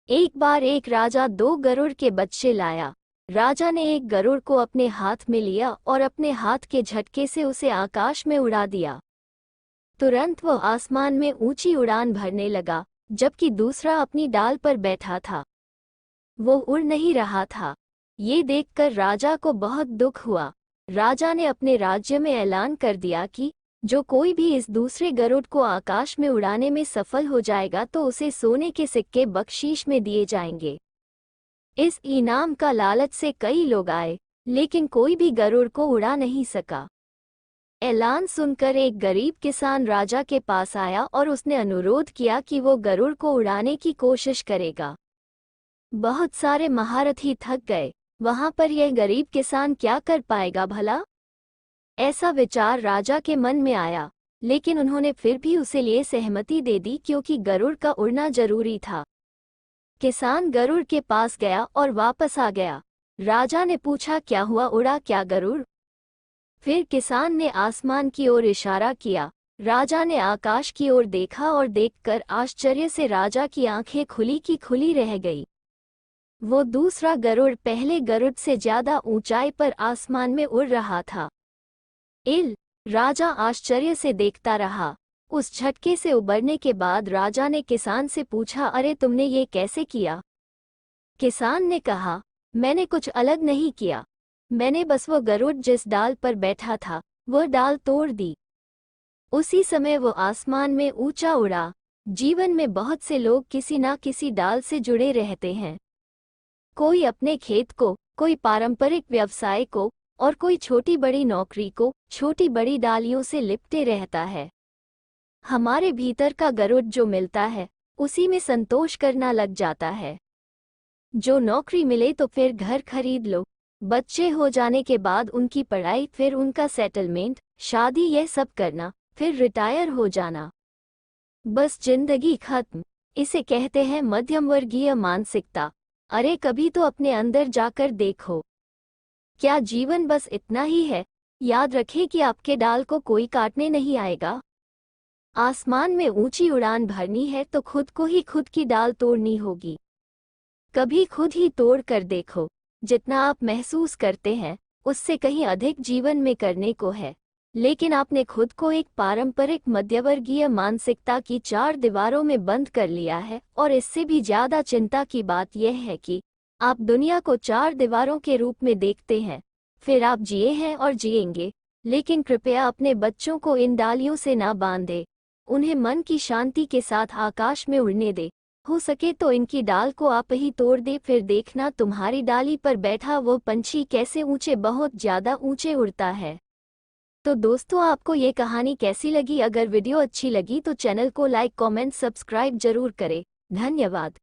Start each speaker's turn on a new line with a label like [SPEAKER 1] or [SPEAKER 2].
[SPEAKER 1] एक बार एक राजा दो गरुड़ के बच्चे लाया। राजा ने एक गरुड़ को अपने हाथ में लिया और अपने हाथ के झटके से उसे आकाश में उड़ा दिया। तुरंत वह आसमान में ऊंची उड़ान भरने लगा, जबकि दूसरा अपनी डाल पर बैठा था। वो उड़ नहीं रहा था। ये देखकर राजा को बहुत दुख हुआ। राजा ने अपने राज्य में ऐलान कर दिया कि जो कोई भी इस दूसरे गरुड़ को आकाश में उड़ाने में सफल हो जाएगा तो उसे सोने के सिक्के बख्शीश में दिए जाएंगे। इस इनाम का लालच से कई लोग आए, लेकिन कोई भी गरुड़ को उड़ा नहीं सका। ऐलान सुनकर एक गरीब किसान राजा के पास आया और उसने अनुरोध किया कि वो गरुड़ को उड़ाने की कोशिश करेगा। बहुत सारे महारथी थक गए, वहां पर यह गरीब किसान क्या कर पाएगा भला? ऐसा विचार राजा के मन में आया, लेकिन उन्होंने फिर भी उसे लिए सहमति दे दी क्योंकि गरुड़ का उड़ना जरूरी था। किसान गरुड़ के पास गया और वापस आ गया। राजा ने पूछा, क्या हुआ, उड़ा क्या गरुड़? फिर किसान ने आसमान की ओर इशारा किया। राजा ने आकाश की ओर देखा और देखकर आश्चर्य से राजा की आंखें खुली की खुली रह गई। वो दूसरा गरुड़ पहले गरुड़ से ज्यादा ऊंचाई पर आसमान में उड़ रहा था। राजा आश्चर्य से देखता रहा। उस झटके से उबरने के बाद राजा ने किसान से पूछा, अरे तुमने ये कैसे किया? किसान ने कहा, मैंने कुछ अलग नहीं किया, मैंने बस वो गरुड़ जिस डाल पर बैठा था वह डाल तोड़ दी। उसी समय वो आसमान में ऊंचा उड़ा। जीवन में बहुत से लोग किसी ना किसी डाल से जुड़े रहते हैं। कोई अपने खेत को, कोई पारंपरिक व्यवसाय को और कोई छोटी बड़ी नौकरी को छोटी बड़ी डालियों से लिपटे रहता है। हमारे भीतर का गरुड़ जो मिलता है उसी में संतोष करना लग जाता है। जो नौकरी मिले तो फिर घर खरीद लो, बच्चे हो जाने के बाद उनकी पढ़ाई, फिर उनका सेटलमेंट, शादी, यह सब करना, फिर रिटायर हो जाना, बस जिंदगी खत्म। इसे कहते हैं मध्यम वर्गीय मानसिकता। अरे कभी तो अपने अंदर जाकर देखो, क्या जीवन बस इतना ही है? याद रखें कि आपके डाल को कोई काटने नहीं आएगा। आसमान में ऊंची उड़ान भरनी है तो खुद को ही खुद की डाल तोड़नी होगी। कभी खुद ही तोड़ कर देखो, जितना आप महसूस करते हैं उससे कहीं अधिक जीवन में करने को है। लेकिन आपने खुद को एक पारंपरिक मध्यवर्गीय मानसिकता की चार दीवारों में बंद कर लिया है। और इससे भी ज्यादा चिंता की बात यह है कि आप दुनिया को चार दीवारों के रूप में देखते हैं। फिर आप जिए हैं और जिएंगे, लेकिन कृपया अपने बच्चों को इन डालियों से ना बांधे। उन्हें मन की शांति के साथ आकाश में उड़ने दे। हो सके तो इनकी डाल को आप ही तोड़ दे, फिर देखना तुम्हारी डाली पर बैठा वो पंछी कैसे ऊंचे, बहुत ज्यादा ऊंचे उड़ता है। तो दोस्तों, आपको ये कहानी कैसी लगी? अगर वीडियो अच्छी लगी तो चैनल को लाइक, कमेंट, सब्सक्राइब जरूर करें। धन्यवाद।